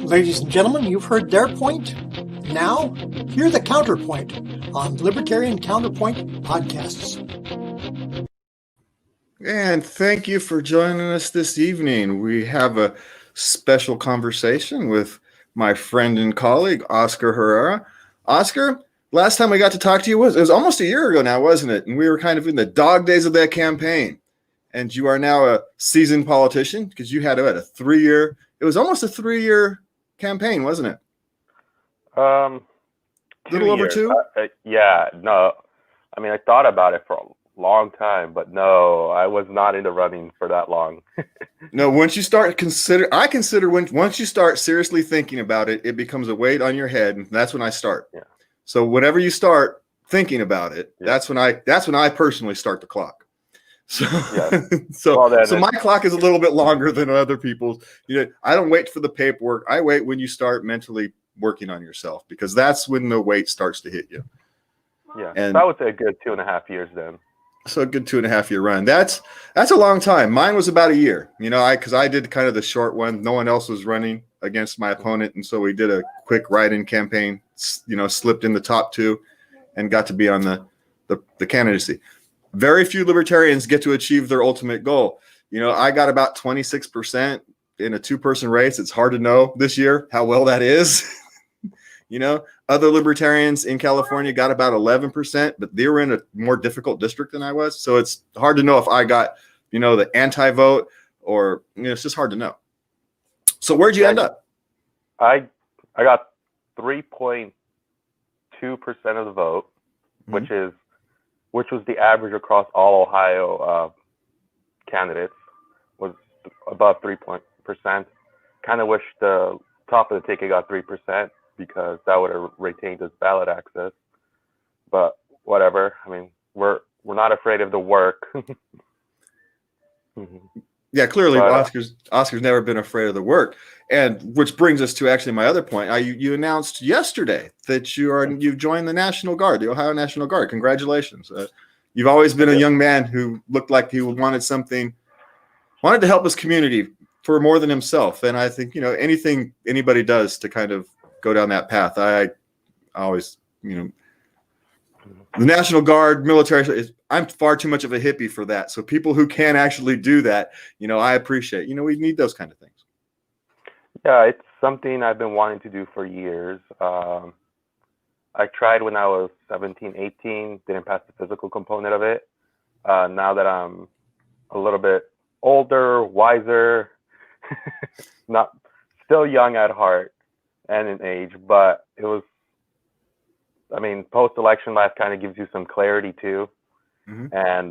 Ladies and gentlemen, you've heard their point. Now, hear the counterpoint on Libertarian Counterpoint podcasts. And thank you for joining us this evening. We have a special conversation with my friend and colleague, Oscar Herrera. Oscar, last time we got to talk to you it was almost a year ago now, wasn't it? And we were kind of in the dog days of that campaign. And you are now a seasoned politician because you had a 3-year, it was almost a 3-year campaign, wasn't it? A little over 2? Yeah, no. I mean, I thought about it for a long time, but no, I was not in the running for that long. No, once you start once you start seriously thinking about it, it becomes a weight on your head, and that's when I start. Yeah. So whenever you start thinking about it, Yeah. that's when I personally start the clock. So, Yeah. so my clock is a little bit longer than other people's. I don't wait for the paperwork. I wait when you start mentally working on yourself, because that's when the weight starts to hit you. Yeah, and that was a good 2.5 years then. So a good 2.5-year run. That's a long time. Mine was about a year. Because I did kind of the short one. No one else was running against my opponent, and so we did a quick write-in campaign. Slipped in the top 2, and got to be on the candidacy. Very few libertarians get to achieve their ultimate goal. I got about 26% in a 2-person race. It's hard to know this year how well that is. Other libertarians in California got about 11%, but they were in a more difficult district than I was. So it's hard to know if I got, the anti-vote, or, it's just hard to know. So where'd you end up? I got 3.2% of the vote, Mm-hmm. which was the average across all Ohio candidates, was above 3%. Kind of wish the top of the ticket got 3%, because that would have retained his ballot access. But whatever. I mean, we're not afraid of the work. Yeah, clearly, Oscar's never been afraid of the work, and which brings us to actually my other point. You announced yesterday that you've joined the National Guard, the Ohio National Guard. Congratulations! You've always been a young man who looked like he wanted to help his community for more than himself. And I think anything anybody does to kind of go down that path, I always the National Guard, military, I'm far too much of a hippie for that. So people who can actually do that, I appreciate. We need those kind of things. Yeah, it's something I've been wanting to do for years. I tried when I was 17, 18, didn't pass the physical component of it. Now that I'm a little bit older, wiser, not still young at heart and in age, but it was, post-election life kind of gives you some clarity too. Mm-hmm. And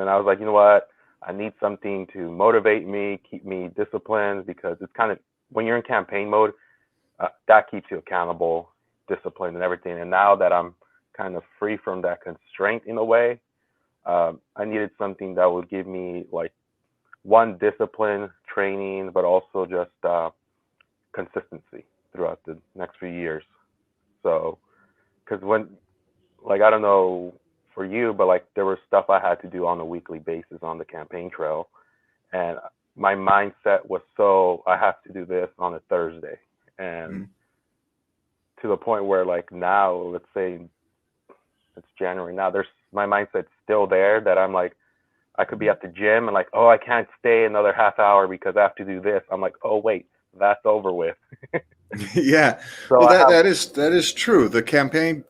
then I was like, you know what? I need something to motivate me, keep me disciplined, because it's kind of, when you're in campaign mode, that keeps you accountable, disciplined, and everything. And now that I'm kind of free from that constraint in a way, I needed something that would give me like one, discipline, training, but also just consistency throughout the next few years. So, because I don't know for you, but there was stuff I had to do on a weekly basis on the campaign trail, and my mindset was I have to do this on a Thursday, and to the point where now, let's say it's January now, my mindset's still there, that I'm like, I could be at the gym and I can't stay another half hour because I have to do this. I'm like, oh wait, that's over with. Yeah. So well, that is true. The campaign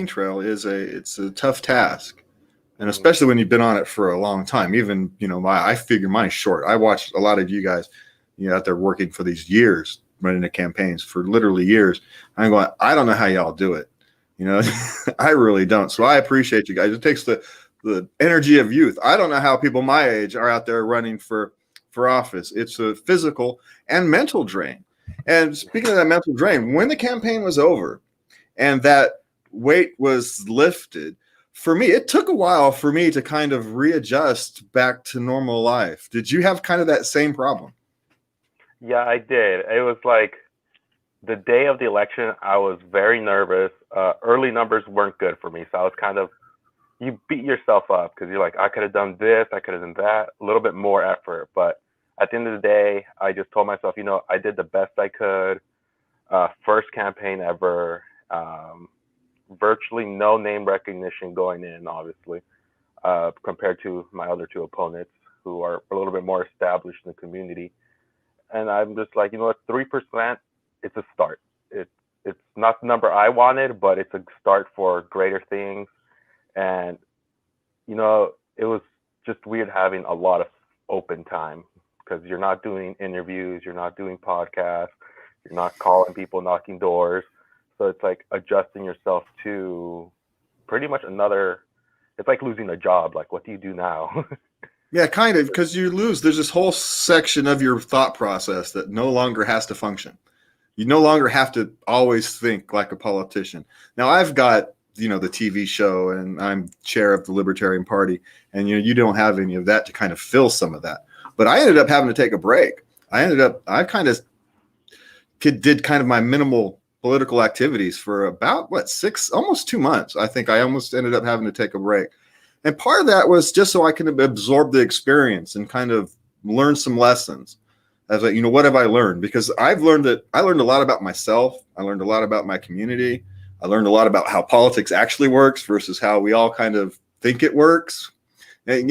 trail it's a tough task, and especially when you've been on it for a long time. Even I figure mine's short. I watched a lot of you guys, out there working for these years, running the campaigns for literally years. I'm going, I don't know how y'all do it. I really don't. So I appreciate you guys. It takes the energy of youth. I don't know how people my age are out there running for office. It's a physical and mental drain. And speaking of that mental drain, when the campaign was over and that weight was lifted, for me, it took a while for me to kind of readjust back to normal life. Did you have kind of that same problem? Yeah, I did. It was the day of the election, I was very nervous. Early numbers weren't good for me. So I was kind of, you beat yourself up because you're like, I could have done this, I could have done that, a little bit more effort. But at the end of the day, I just told myself, I did the best I could. First campaign ever. Virtually no name recognition going in, obviously, compared to my other two opponents who are a little bit more established in the community. And I'm just like, 3%, it's a start. It's not the number I wanted, but it's a start for greater things. And, it was just weird having a lot of open time because you're not doing interviews, you're not doing podcasts, you're not calling people, knocking doors. So it's like adjusting yourself to pretty much it's like losing a job. Like, what do you do now? Yeah, kind of, because there's this whole section of your thought process that no longer has to function. You no longer have to always think like a politician. Now, I've got, the TV show, and I'm chair of the Libertarian Party, and, you don't have any of that to kind of fill some of that. But I ended up having to take a break. I kind of did kind of my minimal political activities for about, almost 2 months. I think I almost ended up having to take a break. And part of that was just so I can absorb the experience and kind of learn some lessons. As what have I learned? Because I learned a lot about myself. I learned a lot about my community. I learned a lot about how politics actually works versus how we all kind of think it works. And,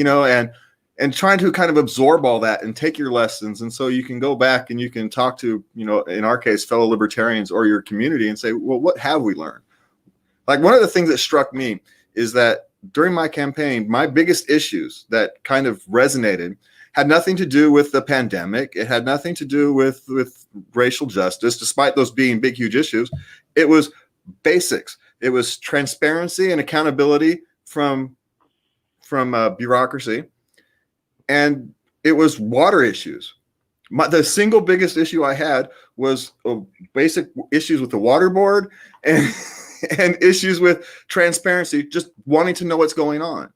and trying to kind of absorb all that and take your lessons. And so you can go back and you can talk to, in our case, fellow libertarians or your community and say, well, what have we learned? Like, one of the things that struck me is that during my campaign, my biggest issues that kind of resonated had nothing to do with the pandemic. It had nothing to do with racial justice, despite those being big, huge issues. It was basics. It was transparency and accountability from bureaucracy. And it was water issues. The single biggest issue I had was basic issues with the water board and issues with transparency, just wanting to know what's going on.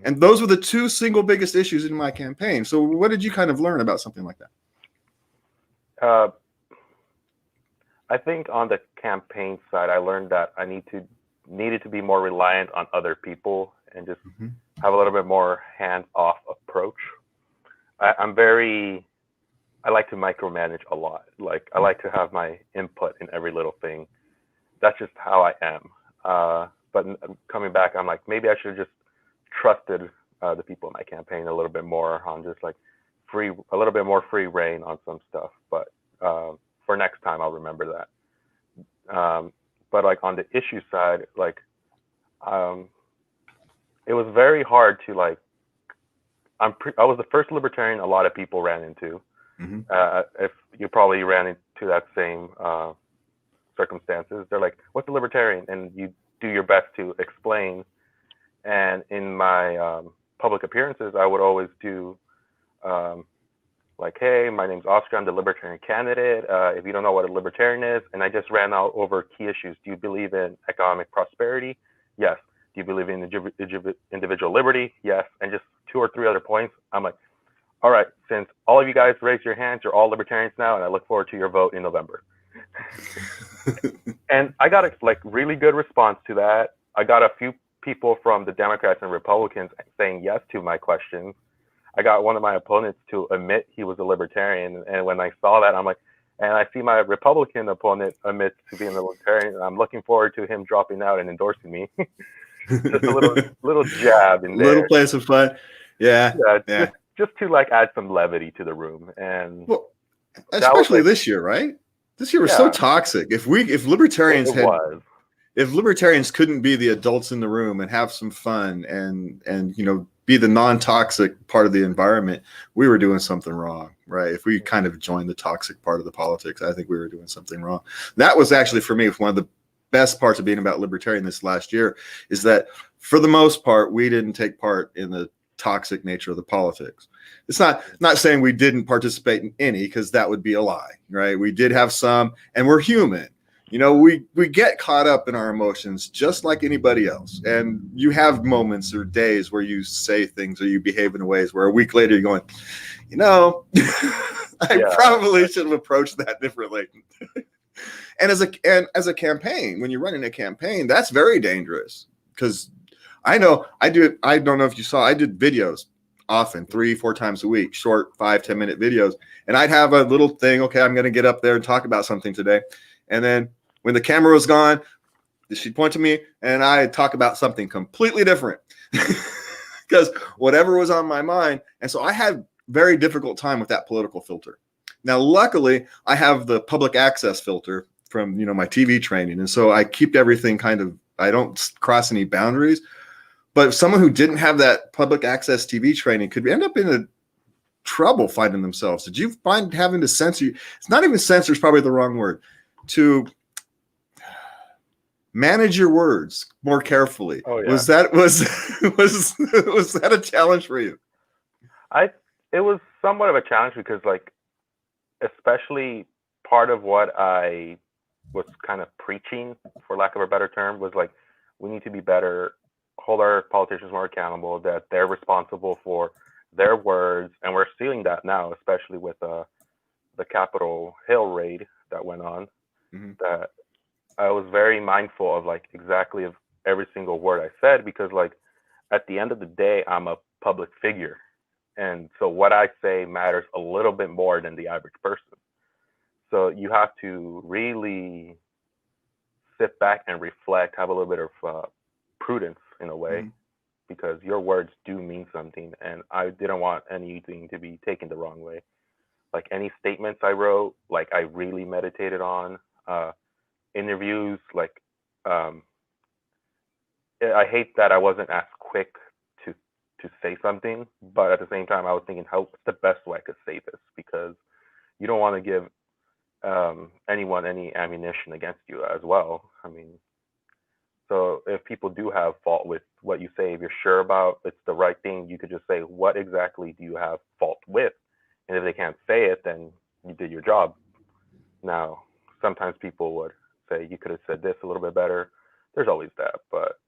And those were the two single biggest issues in my campaign. So what did you kind of learn about something like that? I think on the campaign side, I learned that I needed to be more reliant on other people and just have a little bit more hands-off approach. I like to micromanage a lot. Like, I like to have my input in every little thing. That's just how I am. But coming back, I'm like, maybe I should have just trusted the people in my campaign a little bit more on just like a little bit more free reign on some stuff. But for next time, I'll remember that. But like on the issue side, like it was very hard to like. I was the first libertarian a lot of people ran into. If you probably ran into that same circumstances, they're like, "What's a libertarian?" And you do your best to explain. And in my public appearances, I would always do like, "Hey, my name's Oscar. I'm the libertarian candidate. If you don't know what a libertarian is," and I just ran out over key issues. Do you believe in economic prosperity? Yes. Do you believe in individual liberty? Yes. And just 2 or 3 other points. I'm like, all right, since all of you guys raised your hands, you're all libertarians now, and I look forward to your vote in November. And I got a like really good response to that. I got a few people from the Democrats and Republicans saying yes to my questions. I got one of my opponents to admit he was a libertarian. And when I saw that, I'm like, and I see my Republican opponent admit to being a libertarian. And I'm looking forward to him dropping out and endorsing me. Just a little jab in there. Little place of fun. Yeah. Just to like add some levity to the room. And well, especially this year, right? This year was so toxic. If libertarians if libertarians couldn't be the adults in the room and have some fun and be the non-toxic part of the environment, we were doing something wrong, right? If we kind of joined the toxic part of the politics, I think we were doing something wrong. That was actually, for me, one of the best parts of being about libertarian this last year, is that for the most part, we didn't take part in the toxic nature of the politics. It's not saying we didn't participate in any, because that would be a lie, right? We did have some, and we're human. We get caught up in our emotions just like anybody else. And you have moments or days where you say things or you behave in ways where a week later you're going, I probably should have approached that differently. And as a campaign, when you're running a campaign, that's very dangerous, because I don't know if you saw, I did videos often, 3-4 times a week, short 5-10 minute videos. And I'd have a little thing. Okay, I'm going to get up there and talk about something today. And then when the camera was gone, she'd point to me and I'd talk about something completely different because whatever was on my mind. And so I had very difficult time with that political filter. Now, luckily, I have the public access filter from, my TV training. And so I keep everything I don't cross any boundaries. But someone who didn't have that public access TV training could end up in a trouble finding themselves. Did you find having to censor? It's not even censor is probably the wrong word. To manage your words more carefully. Oh, yeah. Was that a challenge for you? It was somewhat of a challenge because, especially part of what I was kind of preaching, for lack of a better term, was we need to be better, hold our politicians more accountable, that they're responsible for their words, and we're seeing that now, especially with the Capitol Hill raid that went on. Mm-hmm. That I was very mindful of exactly of every single word I said, because at the end of the day, I'm a public figure. And so what I say matters a little bit more than the average person. So you have to really sit back and reflect, have a little bit of prudence in a way, because your words do mean something. And I didn't want anything to be taken the wrong way. Any statements I wrote, I really meditated on. Interviews, I hate that I wasn't as quick to say something, but at the same time I was thinking, what's the best way I could say this, because you don't want to give anyone any ammunition against you as well. I mean, so if people do have fault with what you say, if you're sure about it's the right thing, you could just say, what exactly do you have fault with? And if they can't say it, then you did your job. Now, sometimes people would say, you could have said this a little bit better. There's always that, but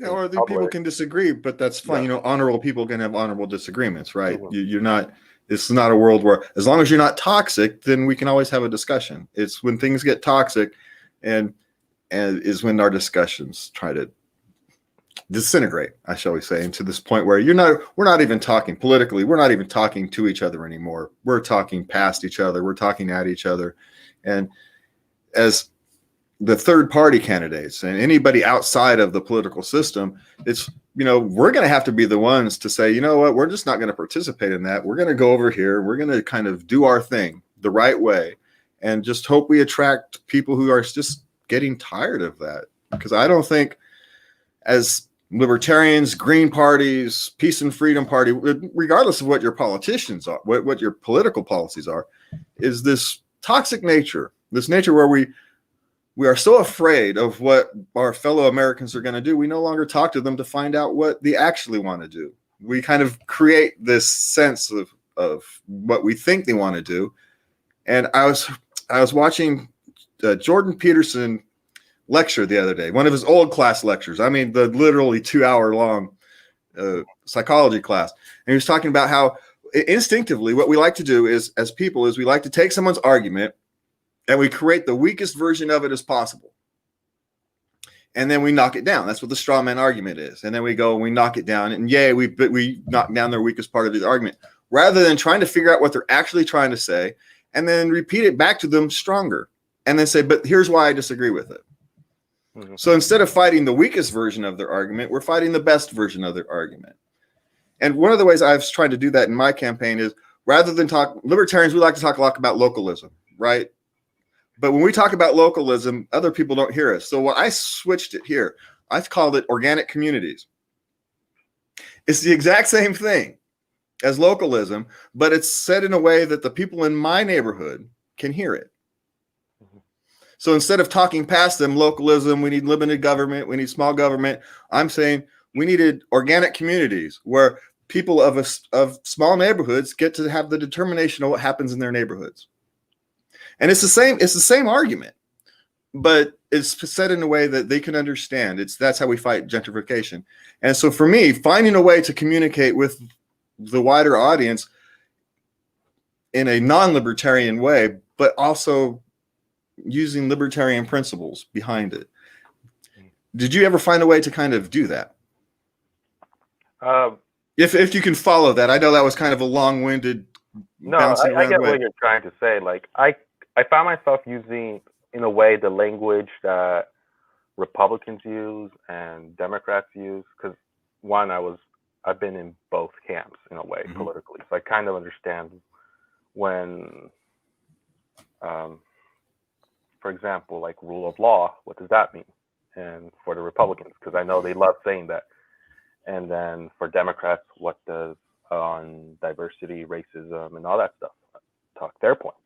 or the people can disagree, but that's fine. Yeah. Honorable people can have honorable disagreements, right? Mm-hmm. This is not a world where, as long as you're not toxic, then we can always have a discussion. It's when things get toxic and is when our discussions try to disintegrate, I shall we say, into this point where we're not even talking politically. We're not even talking to each other anymore. We're talking past each other. We're talking at each other. And as the third party candidates and anybody outside of the political system, it's, we're going to have to be the ones to say, what, we're just not going to participate in that. We're going to go over here. We're going to kind of do our thing the right way and just hope we attract people who are just getting tired of that. Because I don't think, as libertarians, green parties, peace and freedom party, regardless of what your politicians are, what your political policies are, is this toxic nature, this nature where we are so afraid of what our fellow Americans are going to do. We no longer talk to them to find out what they actually want to do. We kind of create this sense of what we think they want to do. And I was watching Jordan Peterson lecture the other day, one of his old class lectures. I mean, the literally 2-hour long psychology class. And he was talking about how instinctively what we like to do is, as people, is we like to take someone's argument and we create the weakest version of it as possible. And then we knock it down. That's what the straw man argument is. And then we go and we knock it down. And we knock down their weakest part of the argument, rather than trying to figure out what they're actually trying to say and then repeat it back to them stronger. And then say, but here's why I disagree with it. Mm-hmm. So instead of fighting the weakest version of their argument, we're fighting the best version of their argument. And one of the ways I've tried to do that in my campaign is, rather than libertarians, we like to talk a lot about localism, right? But when we talk about localism, other people don't hear us. So when I switched it here, I've called it organic communities. It's the exact same thing as localism, but it's said in a way that the people in my neighborhood can hear it. So instead of talking past them, localism, we need limited government, we need small government, I'm saying we needed organic communities where people of small neighborhoods get to have the determination of what happens in their neighborhoods. And it's the same argument, but it's said in a way that they can understand. That's how we fight gentrification. And so for me, finding a way to communicate with the wider audience in a non-libertarian way, but also using libertarian principles behind it. Did you ever find a way to kind of do that? If you can follow that. I know that was kind of a long-winded bouncing I around get way. what you're trying to say. Like I found myself using, in a way, the language that Republicans use and Democrats use, because one, I've been in both camps in a way politically, so I kind of understand when, for example, like rule of law, what does that mean? And for the Republicans, because I know they love saying that. And then for Democrats, what does on diversity, racism, and all that stuff talk their points?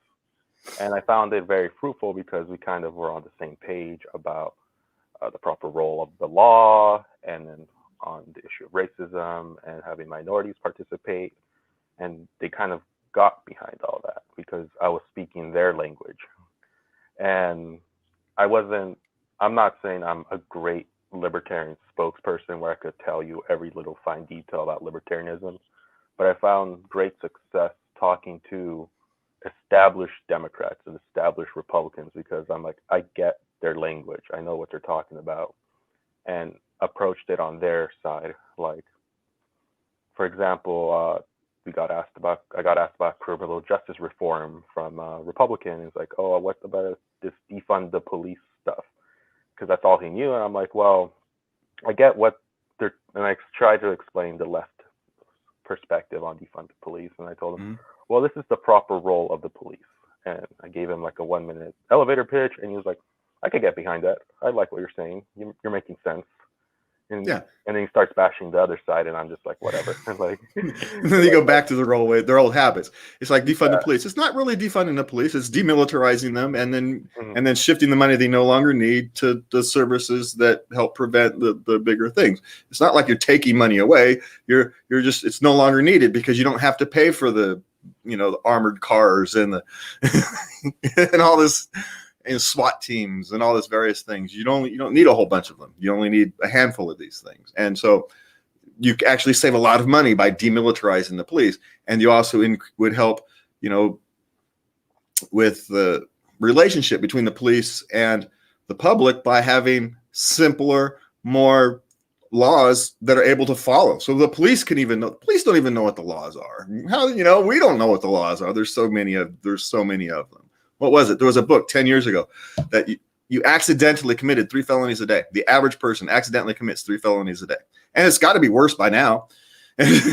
And I found it very fruitful because we kind of were on the same page about the proper role of the law, and then on the issue of racism and having minorities participate. And they kind of got behind all that because I was speaking their language. And I'm not saying I'm a great libertarian spokesperson where I could tell you every little fine detail about libertarianism, but I found great success talking to established Democrats and established Republicans because I'm like, I get their language, I know what they're talking about, and approached it on their side. Like, for example, I got asked about criminal justice reform from a Republican. He's like, oh, what about this defund the police stuff? Because that's all he knew. And I'm like, well, I get what they're, and I tried to explain the left perspective on defund the police. And I told him, well, this is the proper role of the police. And I gave him like a 1-minute elevator pitch, and he was like, I could get behind that. I like what you're saying. You're making sense. And then he starts bashing the other side, and I'm just like, whatever. Like, and then you go back to their old habits. It's like defund the police. It's not really defunding the police. It's demilitarizing them, and then shifting the money they no longer need to the services that help prevent the bigger things. It's not like you're taking money away. You're just, it's no longer needed because you don't have to pay for the armored cars and and all this. And SWAT teams and all this various things. You don't need a whole bunch of them. You only need a handful of these things. And so you actually save a lot of money by demilitarizing the police. And you also would help, with the relationship between the police and the public by having simpler, more laws that are able to follow. So the police don't even know what the laws are. How, we don't know what the laws are. There's so many of them. What was it? There was a book 10 years ago that you accidentally committed 3 felonies a day. The average person accidentally commits 3 felonies a day. And it's got to be worse by now. Probably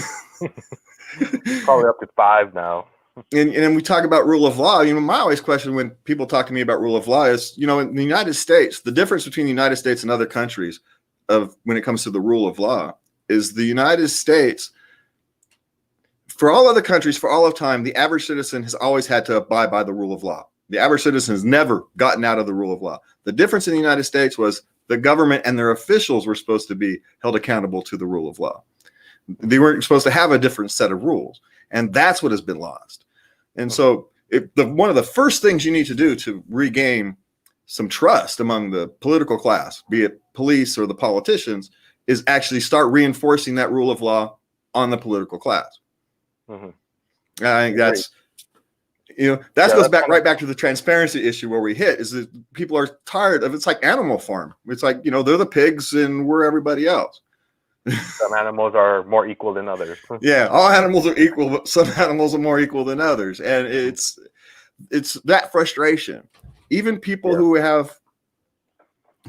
up to 5 now. And then we talk about rule of law. My always question when people talk to me about rule of law is, in the United States, the difference between the United States and other countries when it comes to the rule of law is the United States, for all other countries, for all of time, the average citizen has always had to abide by the rule of law. The average citizen has never gotten out of the rule of law. The difference in the United States was the government and their officials were supposed to be held accountable to the rule of law. They weren't supposed to have a different set of rules. And that's what has been lost. And so one of the first things you need to do to regain some trust among the political class, be it police or the politicians, is actually start reinforcing that rule of law on the political class. I think that's... goes right back to the transparency issue where we hit, is that people are tired of, it's like Animal Farm. It's like, they're the pigs and we're everybody else. Some animals are more equal than others. Yeah, all animals are equal, but some animals are more equal than others. And it's that frustration. Even people who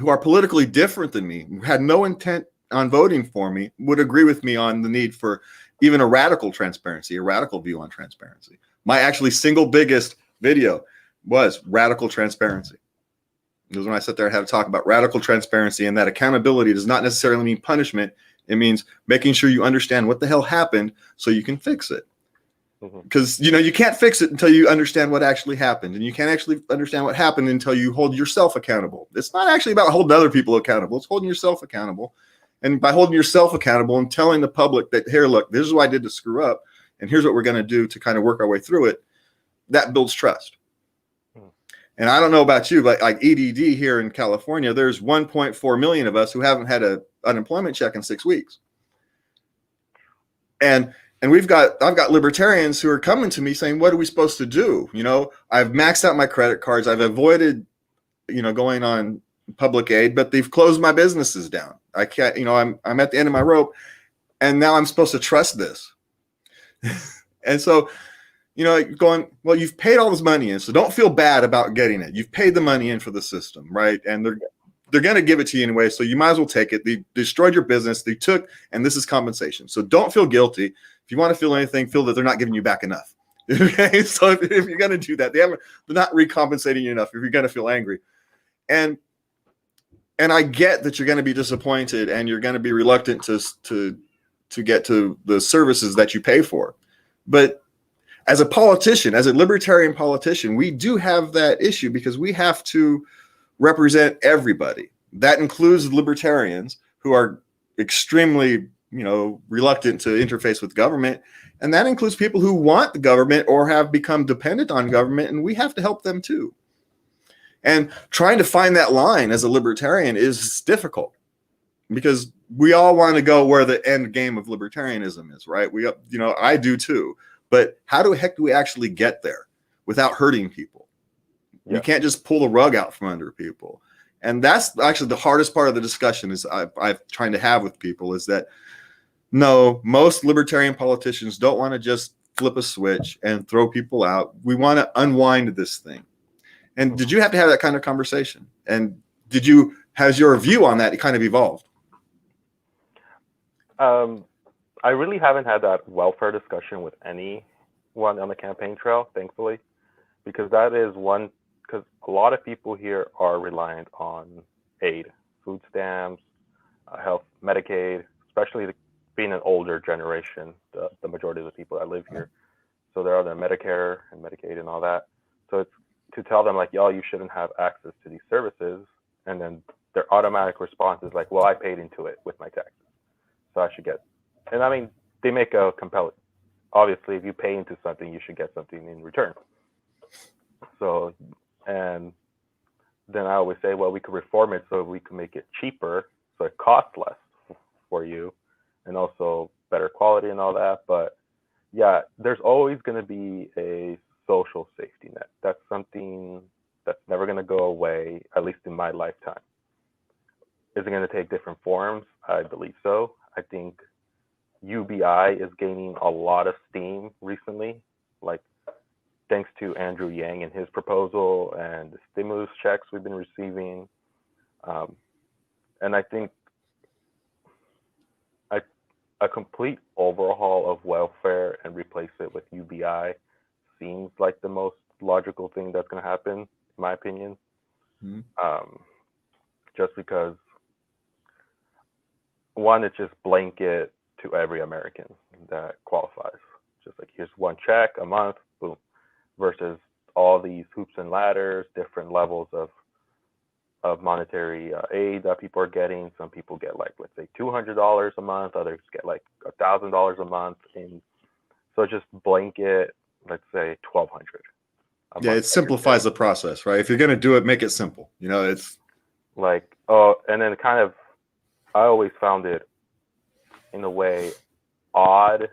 are politically different than me, who had no intent on voting for me, would agree with me on the need for even a radical transparency, a radical view on transparency. My actually single biggest video was radical transparency. It was when I sat there and had to talk about radical transparency, and that accountability does not necessarily mean punishment. It means making sure you understand what the hell happened so you can fix it. Because, you can't fix it until you understand what actually happened. And you can't actually understand what happened until you hold yourself accountable. It's not actually about holding other people accountable. It's holding yourself accountable. And by holding yourself accountable and telling the public that, here, look, this is what I did to screw up, and here's what we're going to do to kind of work our way through it, that builds trust. And I don't know about you, but like EDD here in California, there's 1.4 million of us who haven't had an unemployment check in 6 weeks. And I've got libertarians who are coming to me saying, what are we supposed to do? I've maxed out my credit cards. I've avoided, going on public aid, but they've closed my businesses down. I can't, I'm at the end of my rope. and now I'm supposed to trust this. And so, going, well, you've paid all this money in, so don't feel bad about getting it. You've paid the money in for the system, right? And they're going to give it to you anyway, so you might as well take it. They destroyed your business. They took, and this is compensation. So don't feel guilty. If you want to feel anything, feel that they're not giving you back enough. Okay, so if you're going to do that, they're not recompensating you enough if you're going to feel angry. And I get that you're going to be disappointed and you're going to be reluctant to get to the services that you pay for. But as a politician, as a libertarian politician, we do have that issue because we have to represent everybody. That includes libertarians who are extremely, reluctant to interface with government. And that includes people who want the government or have become dependent on government, and we have to help them too. And trying to find that line as a libertarian is difficult because we all want to go where the end game of libertarianism is, right? I do too. But how the heck do we actually get there without hurting people? Yeah. You can't just pull the rug out from under people. And that's actually the hardest part of the discussion is I've trying to have with people is that, no, most libertarian politicians don't want to just flip a switch and throw people out. We want to unwind this thing. And did you have to have that kind of conversation? And has your view on that kind of evolved? I really haven't had that welfare discussion with anyone on the campaign trail, thankfully, because that is one, because a lot of people here are reliant on aid, food stamps, health, Medicaid, especially being an older generation, the majority of the people that live here. So they're on their Medicare and Medicaid and all that. So it's to tell them like, yo, you shouldn't have access to these services. And then their automatic response is like, well, I paid into it with my taxes, so I should get. And I mean, they make a compelling, obviously, if you pay into something, you should get something in return. So, and then I always say, well, we could reform it so we can make it cheaper, so it costs less for you, and also better quality and all that. But yeah, there's always going to be a social safety net. That's something that's never going to go away, at least in my lifetime. Is it going to take different forms? I believe so. I think UBI is gaining a lot of steam recently, like thanks to Andrew Yang and his proposal and the stimulus checks we've been receiving. And I think a complete overhaul of welfare and replace it with UBI seems like the most logical thing that's going to happen, in my opinion. Mm-hmm. Just because, one, it's just blanket to every American that qualifies. Just like, here's one check a month, boom. Versus all these hoops and ladders, different levels of monetary aid that people are getting. Some people get like, let's say $200 a month. Others get like $1,000 a month. And so just blanket, let's say $1,200. Yeah, it simplifies the process, right? If you're going to do it, make it simple. It's like, and then kind of, I always found it in a way odd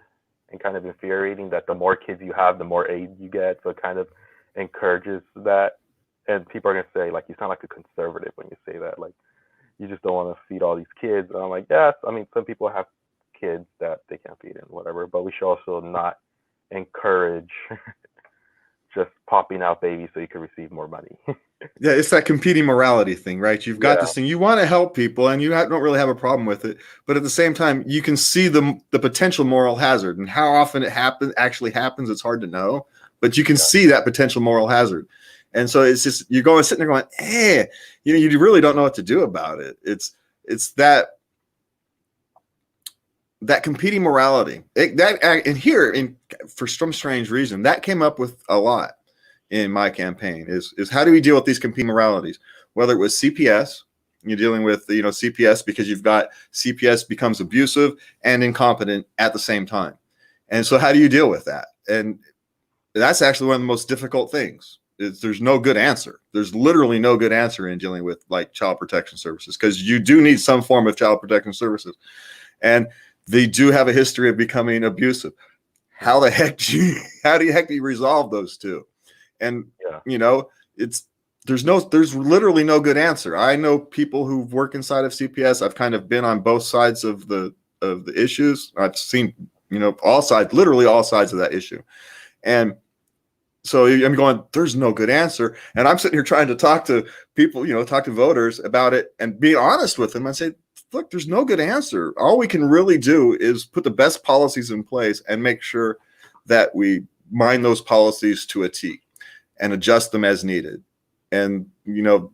and kind of infuriating that the more kids you have, the more aid you get. So it kind of encourages that. And people are going to say, like, you sound like a conservative when you say that. Like, you just don't want to feed all these kids. And I'm like, yes. I mean, some people have kids that they can't feed and whatever. But we should also not encourage just popping out babies so you can receive more money. Yeah, it's that competing morality thing, right? You've got this thing. You want to help people, and you don't really have a problem with it. But at the same time, you can see the potential moral hazard. And how often it actually happens, it's hard to know. But you can see that potential moral hazard. And so it's just, you're sitting there going, you really don't know what to do about it. It's that competing morality. For some strange reason, that came up with a lot in my campaign is how do we deal with these competing moralities? Whether it was CPS, you're dealing with, CPS because you've got CPS becomes abusive and incompetent at the same time. And so how do you deal with that? And that's actually one of the most difficult things. There's no good answer. There's literally no good answer in dealing with like child protection services, because you do need some form of child protection services. And they do have a history of becoming abusive. How the heck do you resolve those two? And there's literally no good answer. I know people who work inside of CPS. I've kind of been on both sides of the of the issues. I've seen, all sides, literally all sides of that issue. And so I'm going, there's no good answer. And I'm sitting here trying to talk to people, talk to voters about it and be honest with them and say, look, there's no good answer. All we can really do is put the best policies in place and make sure that we mind those policies to a T and adjust them as needed. And,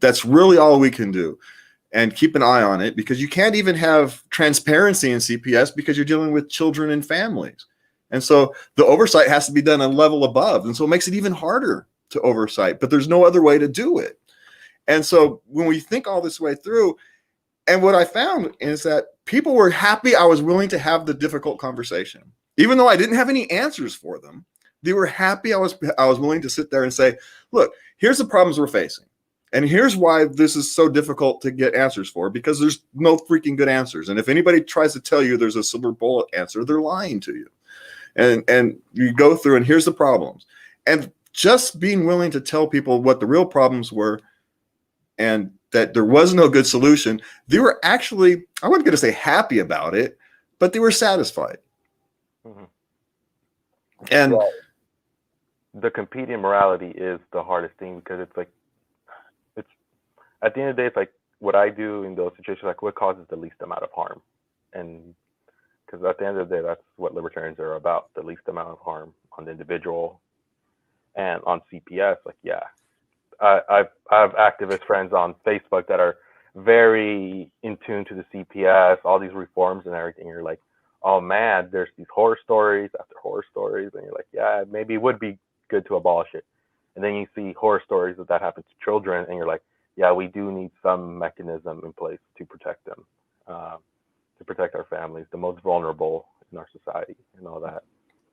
that's really all we can do. And keep an eye on it, because you can't even have transparency in CPS because you're dealing with children and families. And so the oversight has to be done a level above. And so it makes it even harder to oversight, but there's no other way to do it. And so when we think all this way through, and what I found is that people were happy I was willing to have the difficult conversation. Even though I didn't have any answers for them, they were happy I was willing to sit there and say, look, here's the problems we're facing. And here's why this is so difficult to get answers for, because there's no freaking good answers. And if anybody tries to tell you there's a silver bullet answer, they're lying to you. And you go through, and here's the problems. And just being willing to tell people what the real problems were and that there was no good solution, they were actually, I wasn't going to say happy about it, but they were satisfied. Mm-hmm. And the competing morality is the hardest thing, because it's like, it's at the end of the day, it's like what I do in those situations, like what causes the least amount of harm. And because at the end of the day, that's what libertarians are about, the least amount of harm on the individual. And on CPS, like, yeah, I have activist friends on Facebook that are very in tune to the CPS, all these reforms and everything. You're like, oh man, there's these horror stories after horror stories. And you're like, yeah, maybe it would be good to abolish it. And then you see horror stories that happens to children, and you're like, yeah, we do need some mechanism in place to protect them. To protect our families, the most vulnerable in our society, and all that.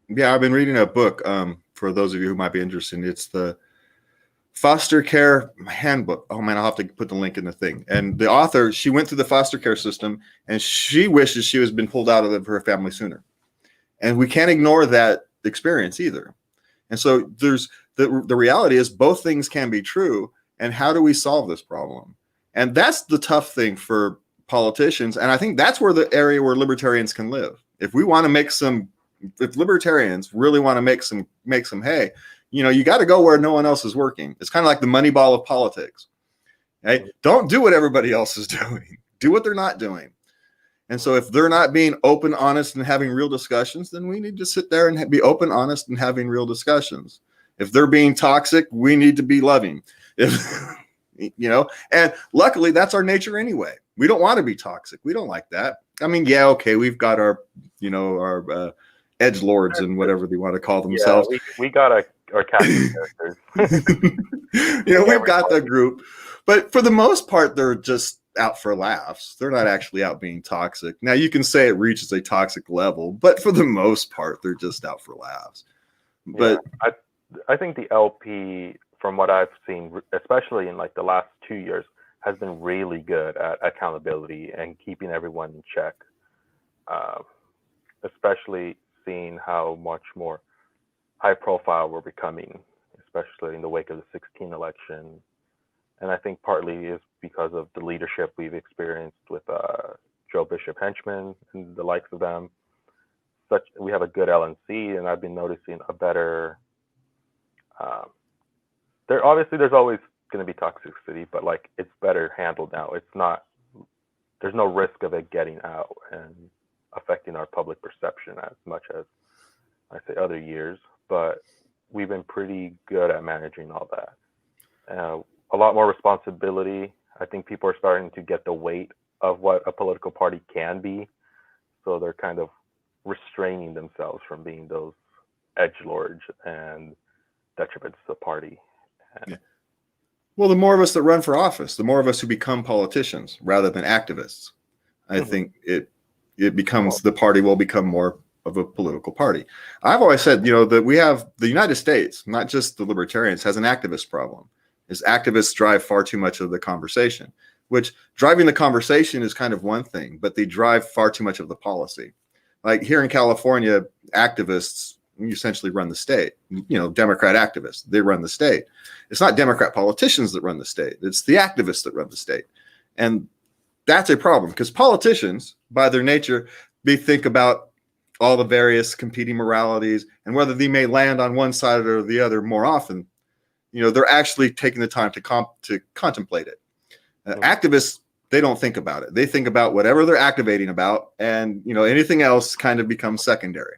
Yeah, I've been reading a book, for those of you who might be interested. It's the Foster Care Handbook. Oh man, I'll have to put the link in the thing. And the author, she went through the foster care system, and she wishes she was been pulled out of her family sooner. And we can't ignore that experience either. And so there's the reality is both things can be true. And how do we solve this problem? And that's the tough thing for politicians. And I think that's where the area where libertarians can live. If we want to make if libertarians really want to make some hay, you got to go where no one else is working. It's kind of like the money ball of politics. Right? Don't do what everybody else is doing. Do what they're not doing. And so if they're not being open, honest, and having real discussions, then we need to sit there and be open, honest, and having real discussions. If they're being toxic, we need to be loving. And luckily that's our nature anyway. We don't want to be toxic. We don't like that. I mean, yeah, okay, we've got our edgelords and whatever they want to call themselves. Yeah, we got our casting characters. We've got the group, but for the most part, they're just out for laughs. They're not actually out being toxic. Now, you can say it reaches a toxic level, but for the most part, they're just out for laughs. But yeah, I think the LP, from what I've seen, especially in like the last 2 years, has been really good at accountability and keeping everyone in check, especially seeing how much more high profile we're becoming, especially in the wake of the 2016 election. And I think partly is because of the leadership we've experienced with Joe Bishop Henchman and the likes of them. We have a good LNC, and I've been noticing a better, there's always going to be toxicity, but like it's better handled now. There's no risk of it getting out and affecting our public perception as much as I say other years, but we've been pretty good at managing all that. A lot more responsibility. I think people are starting to get the weight of what a political party can be, so they're kind of restraining themselves from being those edgelords and detriments to the party. Yeah. Well, the more of us that run for office, the more of us who become politicians rather than activists, I think it becomes, the party will become more of a political party. I've always said, that we have the United States, not just the libertarians, has an activist problem. Is activists drive far too much of the conversation, which driving the conversation is kind of one thing, but they drive far too much of the policy. Like here in California, activists essentially run the state. Democrat activists, they run the state. It's not Democrat politicians that run the state. It's the activists that run the state. And that's a problem because politicians, by their nature, they think about all the various competing moralities and whether they may land on one side or the other more often. They're actually taking the time to contemplate it. Activists, they don't think about it. They think about whatever they're activating about, and anything else kind of becomes secondary.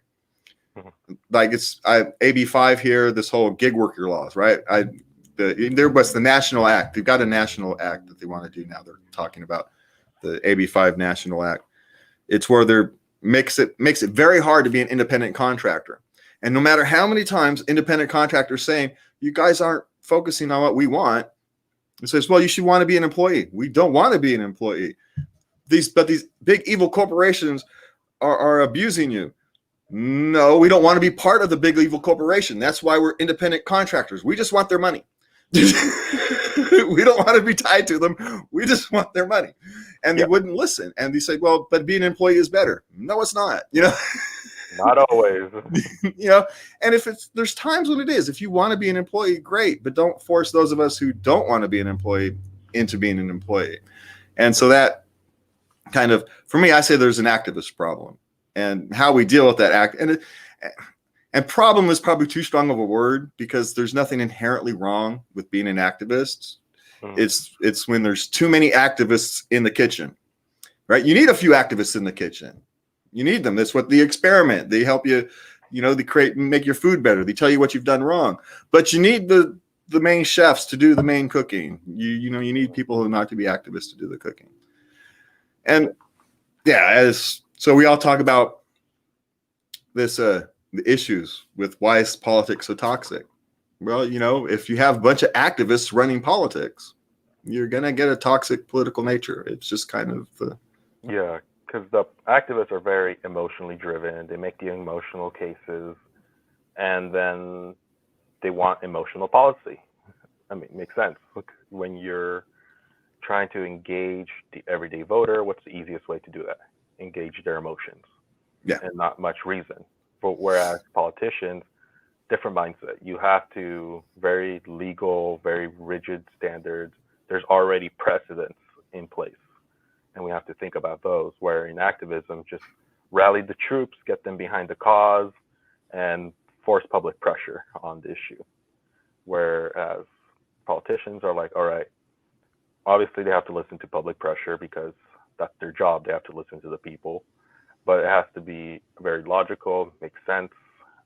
Like it's AB 5 here, this whole gig worker laws, right? There was the National Act. They've got a national act that they want to do now. They're talking about the AB 5 National Act. It's where they're makes it very hard to be an independent contractor. And no matter how many times independent contractors saying, you guys aren't focusing on what we want, it says, well, you should want to be an employee. We don't want to be an employee. But these big evil corporations are abusing you. No, we don't want to be part of the big evil corporation. That's why we're independent contractors. We just want their money. We don't want to be tied to them. We just want their money. And they wouldn't listen. And they say, well, but being an employee is better. No, it's not. Not always. And there's times when it is. If you want to be an employee, great. But don't force those of us who don't want to be an employee into being an employee. And so that kind of, for me, I say there's an activist problem. And how we deal with that act. And problem is probably too strong of a word, because there's nothing inherently wrong with being an activist. It's when there's too many activists in the kitchen, right? You need a few activists in the kitchen. You need them. That's what the experiment. They help you, they make your food better. They tell you what you've done wrong. But you need the main chefs to do the main cooking. You need people who are not to be activists to do the cooking. And so we all talk about this, the issues with why is politics so toxic? Well, if you have a bunch of activists running politics, you're going to get a toxic political nature. It's just kind of because the activists are very emotionally driven. They make the emotional cases, and then they want emotional policy. I mean, it makes sense. Look, when you're trying to engage the everyday voter, what's the easiest way to do that? Engage their emotions. And not much reason. But whereas politicians, different mindset. You have to very legal, very rigid standards. There's already precedents in place, and we have to think about those. Where in activism, just rally the troops, get them behind the cause, and force public pressure on the issue. Whereas politicians are like, all right, obviously they have to listen to public pressure because that's their job. They have to listen to the people, but it has to be very logical, make sense,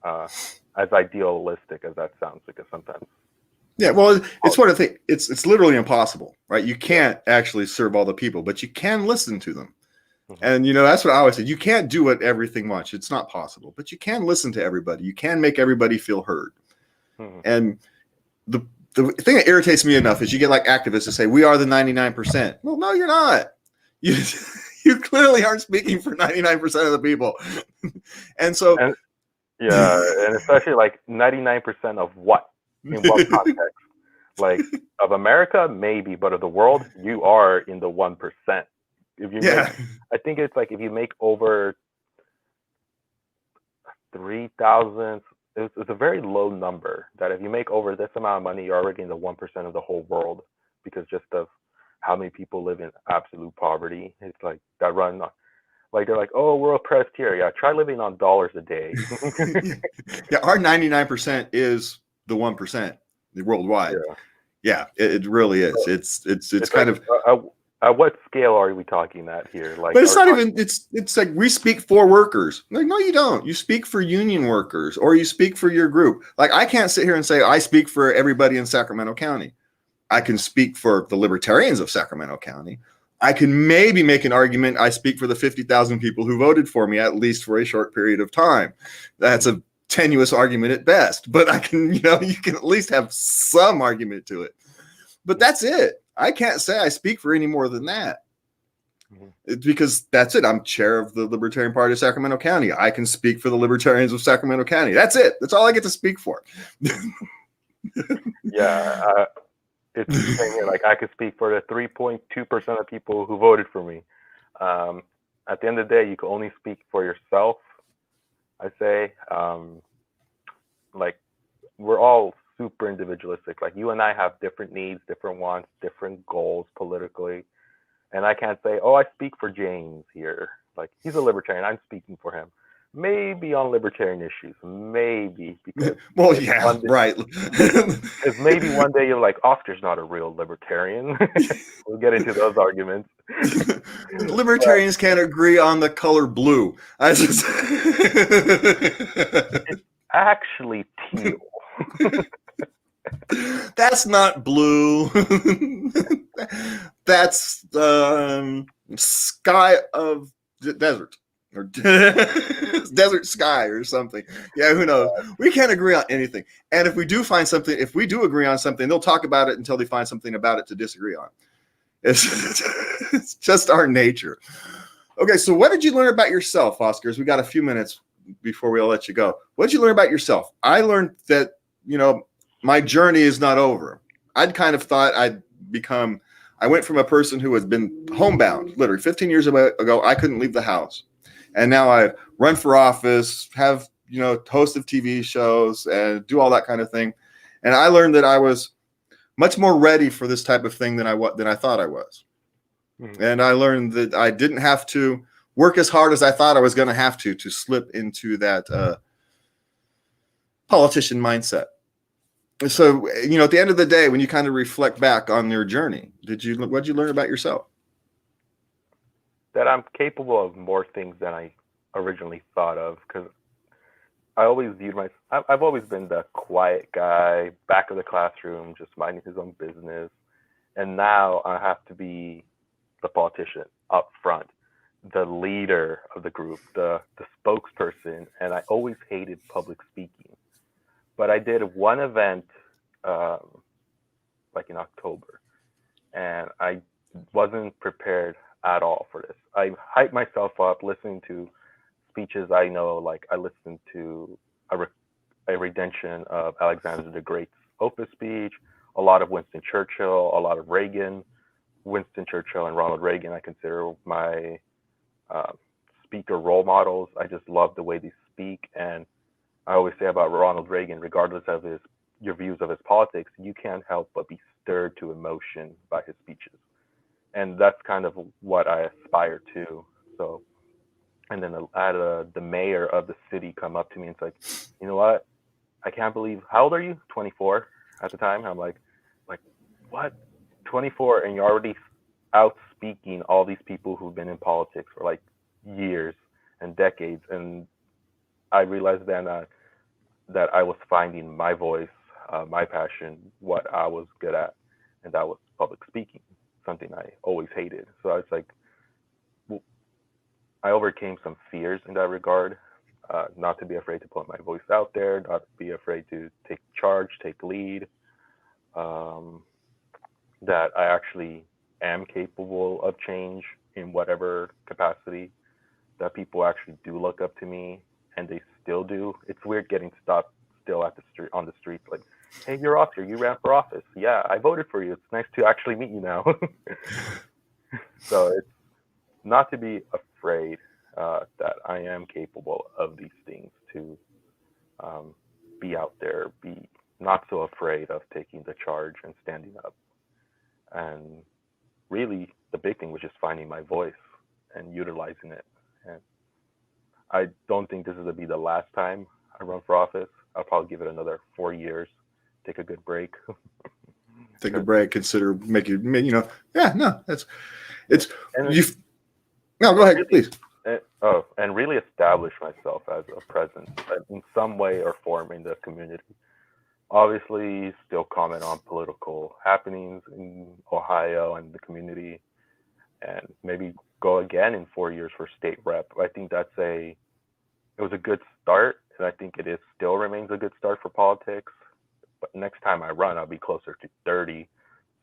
as idealistic as that sounds, because sometimes. Yeah, well, it's one of the things. It's literally impossible, right? You can't actually serve all the people, but you can listen to them. And, that's what I always say. You can't do what everything wants. It's not possible, but you can listen to everybody. You can make everybody feel heard. And the thing that irritates me enough is you get like activists to say, we are the 99%. Well, no, you're not. You clearly aren't speaking for 99% of the people. And so. And especially like 99% of what? In what context? Like of America, maybe, but of the world, you are in the 1%. If you I think it's like if you make over 3,000, it's a very low number. That if you make over this amount of money, you're already in the 1% of the whole world, because just of how many people live in absolute poverty. It's like that run. Like they're like, oh, we're oppressed here. Yeah, try living on dollars a day. Our 99% is the 1% worldwide. It really is. It's kind like, of. At what scale are we talking at here? Like, but it's not even. It's like we speak for workers. Like, no, you don't. You speak for union workers, or you speak for your group. Like, I can't sit here and say I speak for everybody in Sacramento County. I can speak for the libertarians of Sacramento County. I can maybe make an argument I speak for the 50,000 people who voted for me, at least for a short period of time. That's a tenuous argument at best, but I can, you can at least have some argument to it. But that's it. I can't say I speak for any more than that. It's because that's it. I'm chair of the Libertarian Party of Sacramento County. I can speak for the libertarians of Sacramento County. That's it. That's all I get to speak for. It's the thing here. Like, I could speak for the 3.2% of people who voted for me. At the end of the day, you can only speak for yourself. I say, like, we're all super individualistic. Like, you and I have different needs, different wants, different goals politically. And I can't say, oh, I speak for James here. Like, he's a libertarian. I'm speaking for him. Maybe on libertarian issues. Maybe. Because well, yeah, right. Because maybe one day you're like, Oscar's not a real libertarian. We'll get into those arguments. Libertarians can't agree on the color blue. It's actually teal. That's not blue. That's sky of desert or desert sky or something. Yeah, who knows? We can't agree on anything. And if we do find something, if we do agree on something, they'll talk about it until they find something about it to disagree on. It's just our nature. Okay, so what did you learn about yourself, Oscar? We got a few minutes before we'll let you go. What did you learn about yourself? I learned that, my journey is not over. I'd kind of thought I went from a person who had been homebound, literally 15 years ago, I couldn't leave the house. And now I run for office, have, host of TV shows and do all that kind of thing. And I learned that I was much more ready for this type of thing than I thought I was. Mm-hmm. And I learned that I didn't have to work as hard as I thought I was going to have to slip into that politician mindset. So, at the end of the day, when you kind of reflect back on your journey, what did you learn about yourself? That I'm capable of more things than I originally thought of, because I always viewed I've always been the quiet guy, back of the classroom, just minding his own business. And now I have to be the politician up front, the leader of the group, the spokesperson. And I always hated public speaking. But I did one event like in October, and I wasn't prepared at all for this. I hyped myself up listening to speeches I know, like I listened to a rendition of Alexander the Great's Opus speech, a lot of Winston Churchill, a lot of Reagan. Winston Churchill and Ronald Reagan I consider my speaker role models. I just love the way they speak, and I always say about Ronald Reagan, regardless of your views of his politics, you can't help but be stirred to emotion by his speeches. And that's kind of what I aspire to. So, and then the mayor of the city come up to me and it's like, you know what? I can't believe, how old are you? 24 at the time. I'm like, what? 24 and you're already out speaking all these people who've been in politics for like years and decades. And I realized then that I was finding my voice, my passion, what I was good at, and that was public speaking, something I always hated. So I was like, I overcame some fears in that regard, not to be afraid to put my voice out there, not to be afraid to take charge, take lead, that I actually am capable of change in whatever capacity, that people actually do look up to me, and they still do. It's weird getting stopped still on the street, like, hey, you're Oscar, you ran for office. Yeah, I voted for you. It's nice to actually meet you now. So it's not to be afraid that I am capable of these things, to be out there, be not so afraid of taking the charge and standing up. And really, the big thing was just finding my voice and utilizing it. And I don't think this is going to be the last time I run for office. I'll probably give it another 4 years, take a good break. Take a break, consider making, yeah, no, that's, it's, no, go ahead, really, please. And really establish myself as a presence in some way or form in the community. Obviously, still comment on political happenings in Ohio and the community, and maybe go again in 4 years for state rep. I think it was a good start, and I think it still remains a good start for politics. But next time I run, I'll be closer to 30,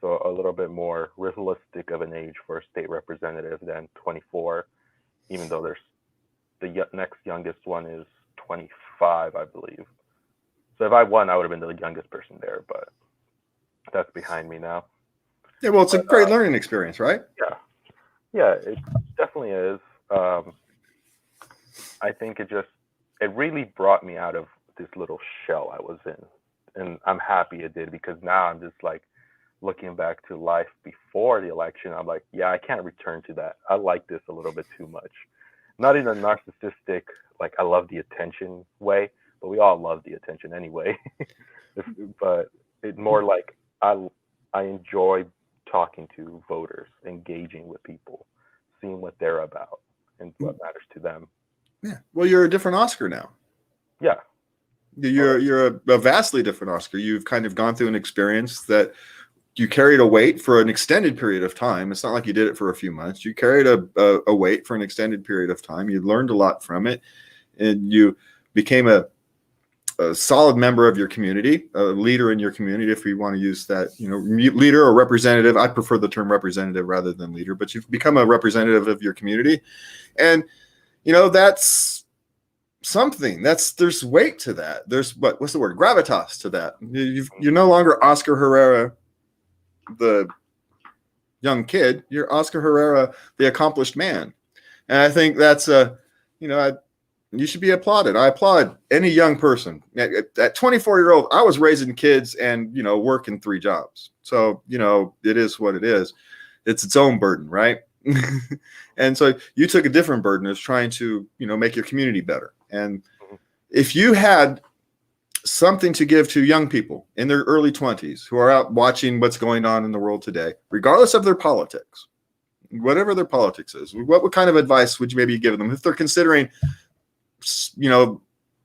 so a little bit more realistic of an age for a state representative than 24, even though the next youngest one is 25, I believe. So if I won, I would have been the youngest person there, but that's behind me now. Yeah, well, it's a great learning experience, right? Yeah, it definitely is. I think it really brought me out of this little shell I was in. And I'm happy it did, because now I'm just like looking back to life before the election. I'm like, yeah, I can't return to that. I like this a little bit too much. not in a narcissistic, like I love the attention way, but we all love the attention anyway. But it's more like I enjoy talking to voters, engaging with people, seeing what they're about and what matters to them. Yeah. Well, you're a different Oscar now. Yeah. You're a vastly different Oscar. You've kind of gone through an experience that you carried a weight for an extended period of time. It's not like you did it for a few months. You carried a weight for an extended period of time. You learned a lot from it, and you became a solid member of your community, a leader in your community, if you want to use that, leader or representative. I prefer the term representative rather than leader, but you've become a representative of your community. And, that's something. There's weight to that. There's what's the word? Gravitas to that. You're no longer Oscar Herrera, the young kid. You're Oscar Herrera, the accomplished man. And I think that's you should be applauded. I applaud any young person. At 24-year-old, I was raising kids and, working 3 jobs. So, it is what it is. It's its own burden, right? And so you took a different burden as trying to, make your community better. And if you had something to give to young people in their early 20s who are out watching what's going on in the world today, regardless of their politics, whatever their politics is, what kind of advice would you maybe give them if they're considering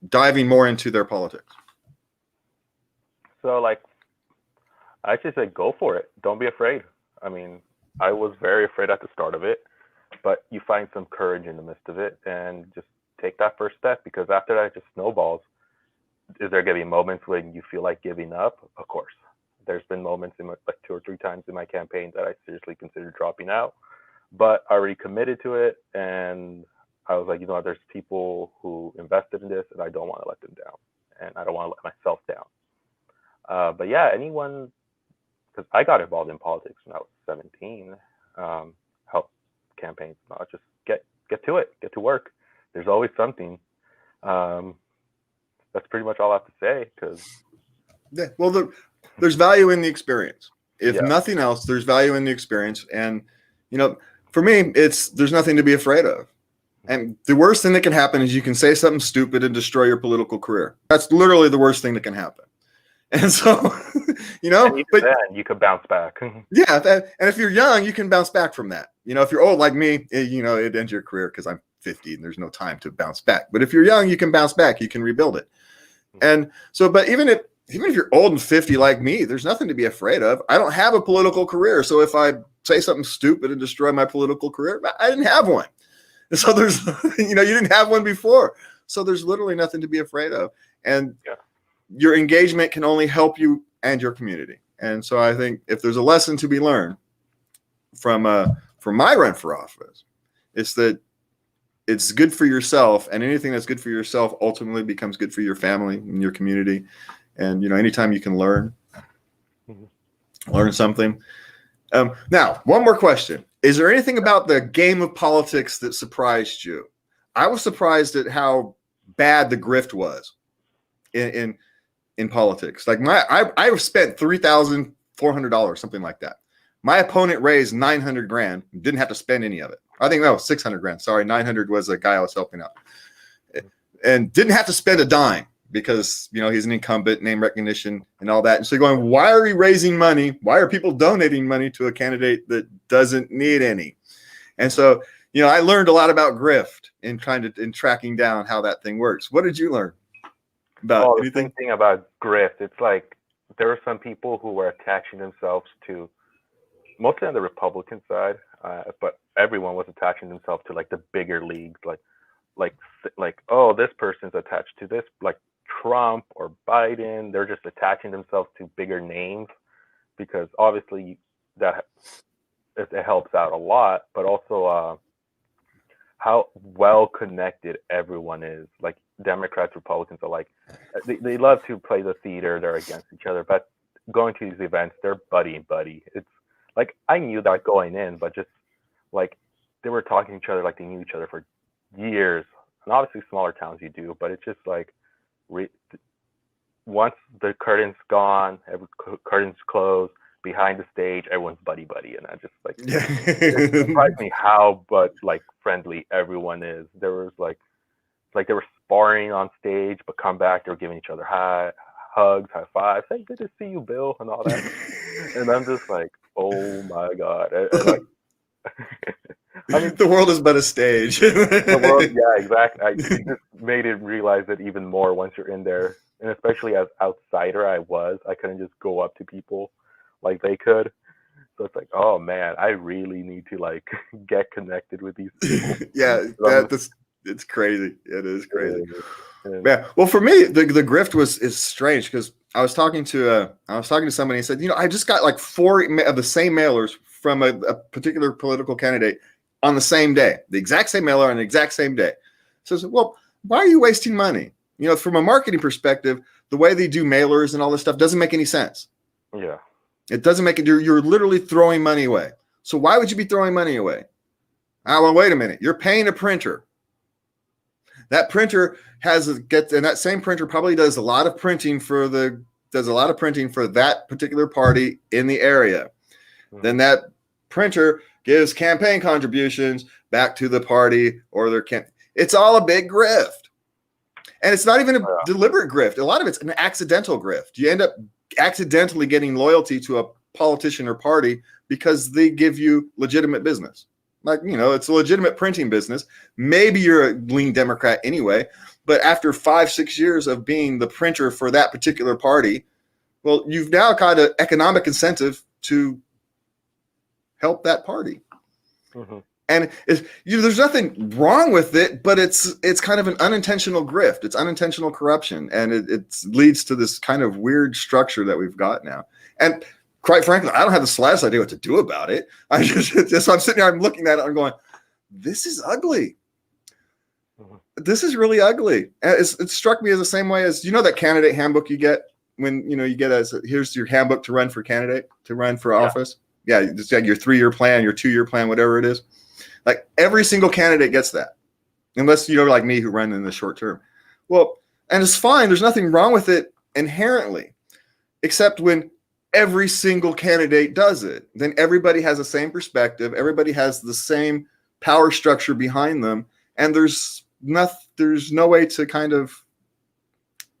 diving more into their politics? So I should say, go for it. Don't be afraid. I mean, I was very afraid at the start of it, but you find some courage in the midst of it and just take that first step, because after that, it just snowballs. Is there going to be moments when you feel like giving up? Of course. There's been moments like 2 or 3 times in my campaign that I seriously considered dropping out, but I already committed to it. And I was like, there's people who invested in this and I don't want to let them down, and I don't want to let myself down. But yeah, anyone, because I got involved in politics when I was 17, help campaigns, just get to it, get to work. There's always something. That's pretty much all I have to say. There's value in the experience. If nothing else, there's value in the experience. And, for me, there's nothing to be afraid of. And the worst thing that can happen is you can say something stupid and destroy your political career. That's literally the worst thing that can happen. And so, but then you could bounce back. Yeah. And if you're young, you can bounce back from that. If you're old like me, it ends your career because I'm 50 and there's no time to bounce back. But if you're young, you can bounce back. You can rebuild it. And so, but even if you're old and 50 like me, there's nothing to be afraid of. I don't have a political career. So if I say something stupid and destroy my political career, I didn't have one. And so there's, you didn't have one before. So there's literally nothing to be afraid of. And your engagement can only help you and your community. And so I think if there's a lesson to be learned from my run for office, it's that it's good for yourself, and anything that's good for yourself ultimately becomes good for your family and your community. And, anytime you can learn something. Now, one more question. Is there anything about the game of politics that surprised you? I was surprised at how bad the grift was in politics. Like I spent $3,400, something like that. My opponent raised $900,000, didn't have to spend any of it. I think that was $600,000. Sorry, 900 was a guy I was helping out, and didn't have to spend a dime because he's an incumbent, name recognition, and all that. And so you're going, why are we raising money? Why are people donating money to a candidate that doesn't need any? And so I learned a lot about grift in tracking down how that thing works. What did you learn about anything? The thing about grift, it's like there were some people who were attaching themselves to, mostly on the Republican side, but everyone was attaching themselves to like the bigger leagues, like oh, this person's attached to this, like Trump or Biden. They're just attaching themselves to bigger names because obviously that it helps out a lot, but also how well connected everyone is. Like Democrats, Republicans are like they love to play the theater. They're against each other, but going to these events, they're buddy. It's like I knew that going in, but just like they were talking to each other like they knew each other for years. And obviously smaller towns you do, but it's just like once the curtain's gone, curtain's closed, behind the stage, everyone's buddy, and I just like Yeah. it surprised me how friendly everyone is. There was like they were sparring on stage, but come back, they were giving each other hugs, high fives, hey, good to see you, Bill, and all that. And I'm just like, oh my god, and like. I mean, the world is but a stage. The world, yeah, exactly. It just made it realize it even more once you're in there, and especially as outsider, I couldn't just go up to people like they could. So it's like, oh man, I really need to like get connected with these people. Yeah, it's crazy. It is crazy. Yeah. Well, for me, the grift is strange because I was talking to somebody and said, I just got like 4 of the same mailers from a particular political candidate on the same day, the exact same mailer on the exact same day. So I said, well, why are you wasting money? From a marketing perspective, the way they do mailers and all this stuff doesn't make any sense. Yeah. It doesn't make it. You're literally throwing money away. So why would you be throwing money away? Well, wait a minute. You're paying a printer. That printer and that same printer probably does a lot of printing for that particular party in the area. Mm-hmm. Then that printer gives campaign contributions back to the party or their it's all a big grift. And it's not even a deliberate grift. A lot of it's an accidental grift. You end up accidentally getting loyalty to a politician or party because they give you legitimate business. Like, it's a legitimate printing business. Maybe you're a lean Democrat anyway, but after 5-6 years of being the printer for that particular party, well, you've now got an economic incentive to help that party. Mm-hmm. And there's nothing wrong with it, but it's kind of an unintentional grift. It's unintentional corruption, and it leads to this kind of weird structure that we've got now. And quite frankly, I don't have the slightest idea what to do about it. I'm sitting here, I'm looking at it, I'm going, this is ugly. Mm-hmm. This is really ugly. And it struck me as the same way as, that candidate handbook you get when, you get here's your handbook to run for office. Yeah, it's like your 3-year plan, your 2-year plan, whatever it is. Like every single candidate gets that, unless you're like me who run in the short term. Well, and it's fine. There's nothing wrong with it inherently, except when every single candidate does it. Then everybody has the same perspective. Everybody has the same power structure behind them, and there's no way to kind of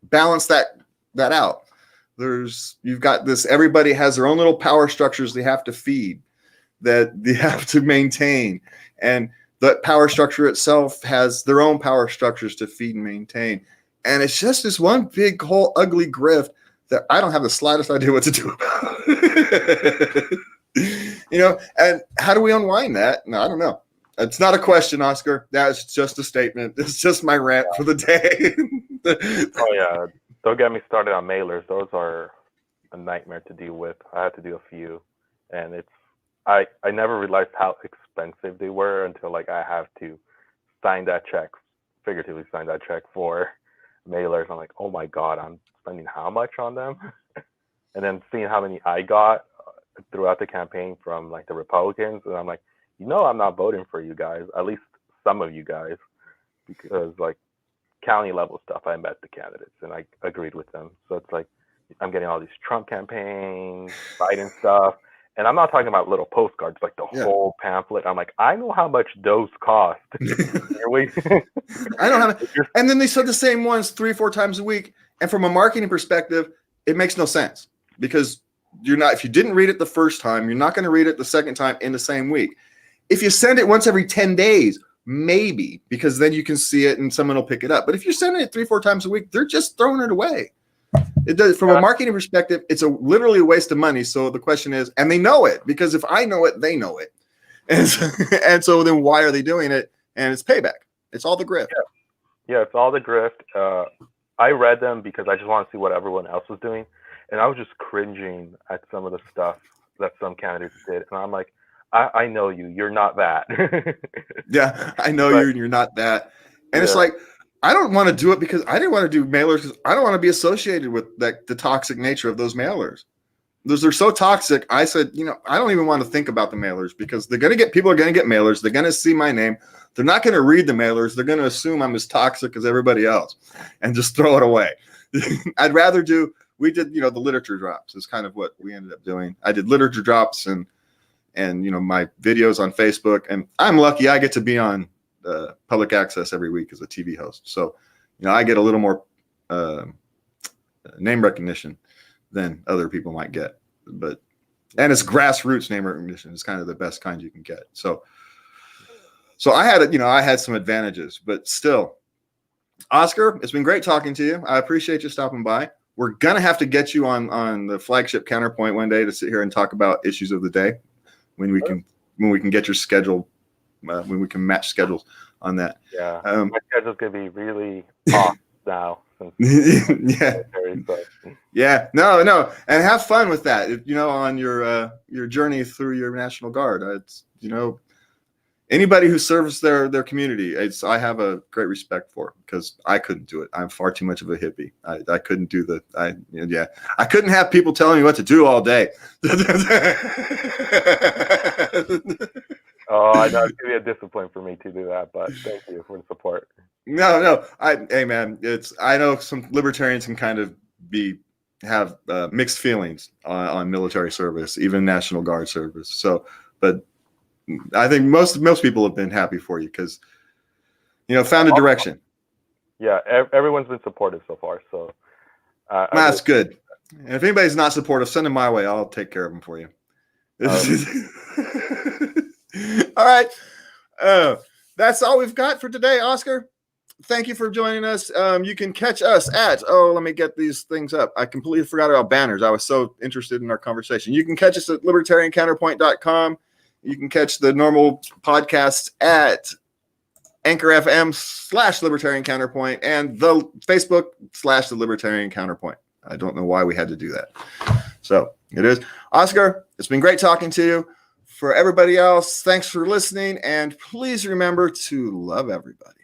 balance that out. You've got this. Everybody has their own little power structures they have to feed, that they have to maintain. And the power structure itself has their own power structures to feed and maintain. And it's just this one big, whole ugly grift that I don't have the slightest idea what to do about. And how do we unwind that? No, I don't know. It's not a question, Oscar. That's just a statement. It's just my rant for the day. Oh, yeah. Don't get me started on mailers. Those are a nightmare to deal with. I had to do a few. And I never realized how expensive they were until I have to figuratively sign that check for mailers. I'm like, oh my God, I'm spending how much on them? And then seeing how many I got throughout the campaign from the Republicans, and I'm like, I'm not voting for you guys, at least some of you guys, because county level stuff, I met the candidates and I agreed with them. So it's like I'm getting all these Trump campaigns, Biden stuff. And I'm not talking about little postcards, whole pamphlet. I'm like, I know how much those cost. I don't have it. And then they said the same ones 3-4 times a week. And from a marketing perspective, it makes no sense because if you didn't read it the first time, you're not going to read it the second time in the same week. If you send it once every 10 days, maybe, because then you can see it and someone will pick it up. But if you're sending it 3-4 times a week, they're just throwing it away. It does, from a marketing perspective, it's literally a waste of money. So the question is, and they know it, because if I know it, they know it. And so then why are they doing it? And it's payback. It's all the grift. Yeah, it's all the grift. I read them because I just want to see what everyone else was doing. And I was just cringing at some of the stuff that some candidates did. And I'm like, I know you. You're not that. Yeah, I know you and you're not that. And it's like, I don't want to do it because I didn't want to do mailers because I don't want to be associated with the toxic nature of those mailers. They're so toxic. I said, I don't even want to think about the mailers because people are going to get mailers. They're going to see my name. They're not going to read the mailers. They're going to assume I'm as toxic as everybody else and just throw it away. I'd rather do we did, the literature drops is kind of what we ended up doing. I did literature drops and my videos on Facebook, and I'm lucky I get to be on public access every week as a TV host. So, I get a little more name recognition than other people might get, and it's grassroots name recognition. It's kind of the best kind you can get. So I had some advantages, but still, Oscar, it's been great talking to you. I appreciate you stopping by. We're going to have to get you on the flagship Counterpoint one day to sit here and talk about issues of the day when we can get your schedule, when we can match schedules on that. Yeah. My schedule's going to be really off now. Yeah. Yeah. No. And have fun with that. On your journey through your National Guard. It's, anybody who serves their community, I have a great respect for, because I couldn't do it. I'm far too much of a hippie. I couldn't do I couldn't have people telling me what to do all day. Oh, I know it's gonna be a discipline for me to do that, but thank you for the support. No. Hey man, I know some libertarians can kind of have mixed feelings on military service, even National Guard service. So, but I think most people have been happy for you because, found a direction. Yeah, everyone's been supportive so far. So that's good. And if anybody's not supportive, send them my way. I'll take care of them for you. All right. That's all we've got for today, Oscar. Thank you for joining us. You can catch us at, let me get these things up. I completely forgot about banners. I was so interested in our conversation. You can catch us at libertariancounterpoint.com. You can catch the normal podcast at Anchor FM/Libertarian Counterpoint and the Facebook /The Libertarian Counterpoint. I don't know why we had to do that. So it is. Oscar, it's been great talking to you. For everybody else, thanks for listening, and please remember to love everybody.